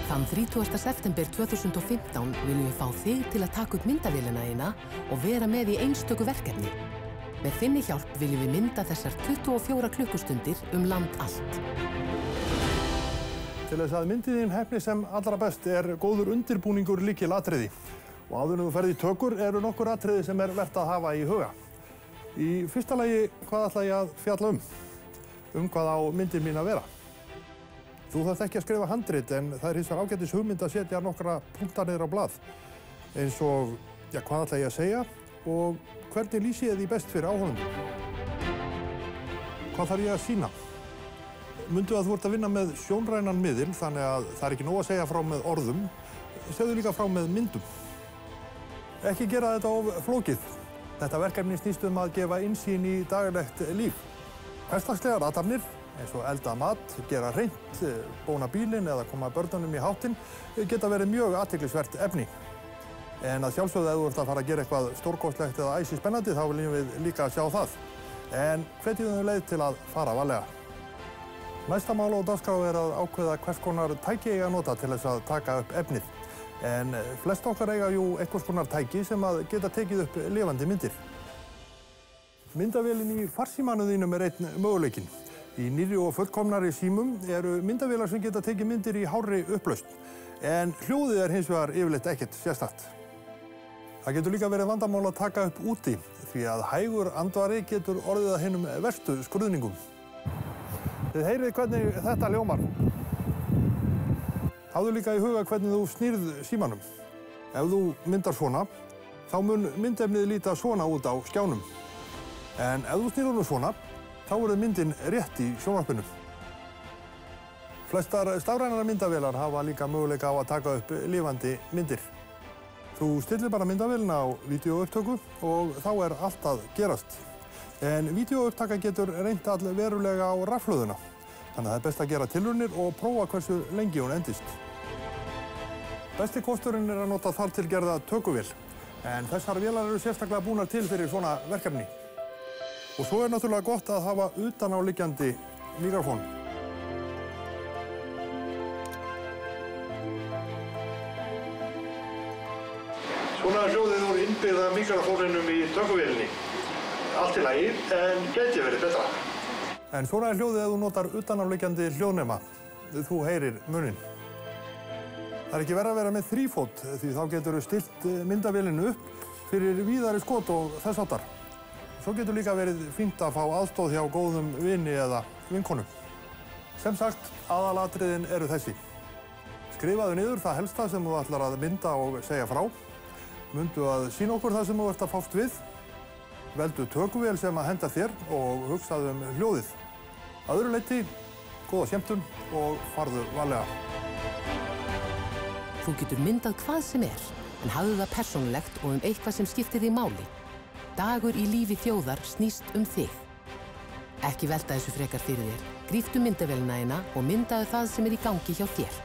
Þann 30. september 2015 viljum við fá þig til að taka upp myndavélina þína og vera með í einstöku verkefni. Með þinni hjálp viljum við mynda þessar 24 klukkustundir land allt. Til þess að myndin þín heppni sem allra best góður undirbúningur lykilatriði. Og áður en þú ferð í tökur eru nokkur atriði sem vert að hafa í huga. Í fyrsta lagi, hvað ætla ég að fjalla um? Hvað á myndin mín að vera? Þú þarft ekki að skrifa handrit en það hins vegar ágætis hugmynd að setja nokkra punkta niður á blað. Eins og, hvað ætla ég að segja og hvernig lýsi ég því best fyrir áhorfendur? Hvað þarf ég að sýna? Mundu að þú ert að vinna með sjónrænan miðil þannig að það ekki nóg að segja frá með orðum, segðu líka frá með myndum. Ekki gera þetta of flókið. Þetta verkefni snýst að gefa innsýn í daglegt líf. Hversdagslegar athafnir, eins og elda mat, gera hreint, bóna bílinn eða koma börnunum í háttinn, geta verið mjög athyglisvert efni. En að sjálfsögðu ef þú ert að fara að gera eitthvað stórkostlegt eða æsispennandi þá viljum við líka sjá það. En hvetjum við leið til að fara varlega. Næsta mál á dagskrá að ákveða hvers konar tæki eiga að nota til þess að taka upp efnið. En flest okkar eiga jú einhvers konar tæki sem geta tekið upp lifandi myndir. Myndavélin í farsímanum þínum einn möguleikinn. Í nýrri og fullkomnari símum eru myndavélar sem geta tekið myndir í hárri upplausn. En hljóðið hins vegar yfirleitt ekkert sérstakt. Það getur líka verið vandamál að taka upp úti því að hægur andvari getur orðið að hinum verstu skruðningum. Þið heyrið hvernig þetta hljómar. Hafðu líka í huga hvernig þú snýrð símanum. Ef þú myndar svona, þá mun myndefnið líta svona út á skjánum. En ef þú snýrð honum svona, þá verður myndin rétt í sjónvarpinu. Flestar stafrænar myndavélar hafa líka möguleika á að taka upp lifandi myndir. Þú stillir bara myndavélina á vídeóupptöku og þá allt að gerast. En vídeóupptaka getur reynt verulega á rafhlöðuna. Þannig að það best að gera tilraunir og prófa hversu lengi hún endist. Besti kosturinn að nota þar til gerða tökuvél. En þessar vélar eru sérstaklega búnar til fyrir svona verkefni. Og svo náttúrulega gott að hafa utanáliggjandi mikrofón. Svona hljóðið úr innbyggða mikrofóninum í tökuvélinni. Allt í lagi, en gæti verið betra. En svona hljóðið ef þú notar utanáliggjandi hljóðnema. Þú heyrir muninn. Það ekki verið að vera með þrífót því þá getur þú stillt myndavélinu upp fyrir víðari skot og þess háttar. Svo getur líka verið fínt að fá aðstoð hjá góðum vini eða vinkonum. Sem sagt, aðalatriðin eru þessi. Skrifaðu niður það helsta sem þú ætlar að mynda og segja frá. Mundu að sýna okkur það sem þú ert að fást við. Veldu tökuvél sem henda þér og hugsaðu hljóðið. Að öðru leyti, góða skemmtun og farðu varlega. Þú getur myndað hvað sem en hafðu það persónulegt og eitthvað sem skiptir þig máli. Dagur í lífi þjóðar snýst þig. Ekki velta þessu frekar fyrir þér. Gríptu myndavélina þína og myndaðu það sem í gangi hjá þér.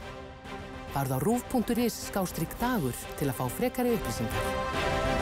Farðu á rúv.is/dagur til að fá frekari upplýsingar.